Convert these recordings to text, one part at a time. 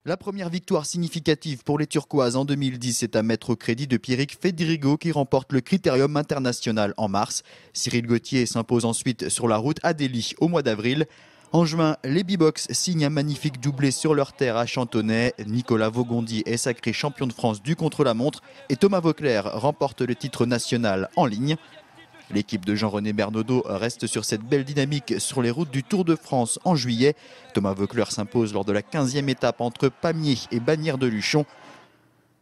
La première victoire significative pour les Turquoises en 2010 est à mettre au crédit de Pierrick Fédrigo qui remporte le Critérium international en mars. Cyril Gauthier s'impose ensuite sur la route à Delhi au mois d'avril. En juin, les B-Box signent un magnifique doublé sur leur terre à Chantonnay. Nicolas Vaugondi est sacré champion de France du contre-la-montre et Thomas Voeckler remporte le titre national en ligne. L'équipe de Jean-René Bernaudot reste sur cette belle dynamique sur les routes du Tour de France en juillet. Thomas Voeckler s'impose lors de la 15e étape entre Pamiers et Bagnères-de-Luchon.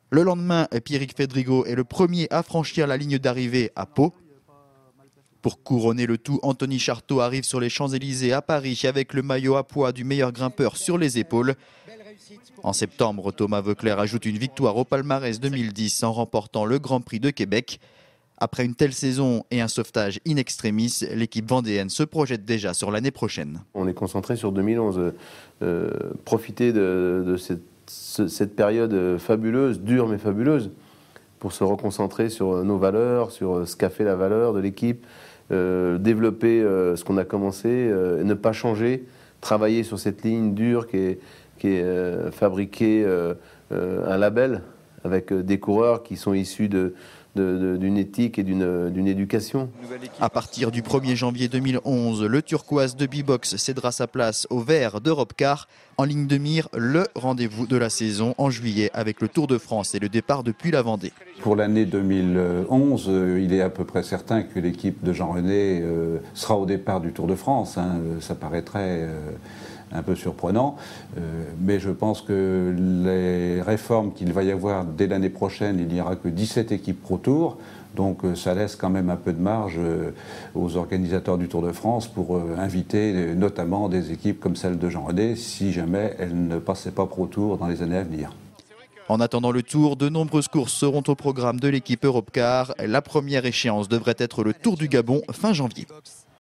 Le lendemain, Pierrick Fédrigo est le premier à franchir la ligne d'arrivée à Pau. Pour couronner le tout, Anthony Charteau arrive sur les Champs-Élysées à Paris avec le maillot à pois du meilleur grimpeur sur les épaules. En septembre, Thomas Voeckler ajoute une victoire au palmarès 2010 en remportant le Grand Prix de Québec. Après une telle saison et un sauvetage in extremis, l'équipe vendéenne se projette déjà sur l'année prochaine. On est concentré sur 2011. Profiter de cette période fabuleuse, dure mais fabuleuse, pour se reconcentrer sur nos valeurs, sur ce qu'a fait la valeur de l'équipe, développer ce qu'on a commencé, ne pas changer, travailler sur cette ligne dure qui est fabriquer un label avec des coureurs qui sont issus d'une éthique et d'une éducation. À partir du 1er janvier 2011, le Turquoise de B-Box cédera sa place au vert d'Europecar. En ligne de mire, le rendez-vous de la saison en juillet avec le Tour de France et le départ depuis la Vendée. Pour l'année 2011, il est à peu près certain que l'équipe de Jean-René sera au départ du Tour de France. Ça paraîtrait un peu surprenant, mais je pense que les réformes qu'il va y avoir dès l'année prochaine, il n'y aura que 17 équipes Pro Tour, donc ça laisse quand même un peu de marge aux organisateurs du Tour de France pour inviter notamment des équipes comme celle de Jean-René, si jamais elles ne passaient pas Pro Tour dans les années à venir. En attendant le Tour, de nombreuses courses seront au programme de l'équipe Europcar. La première échéance devrait être le Tour du Gabon fin janvier.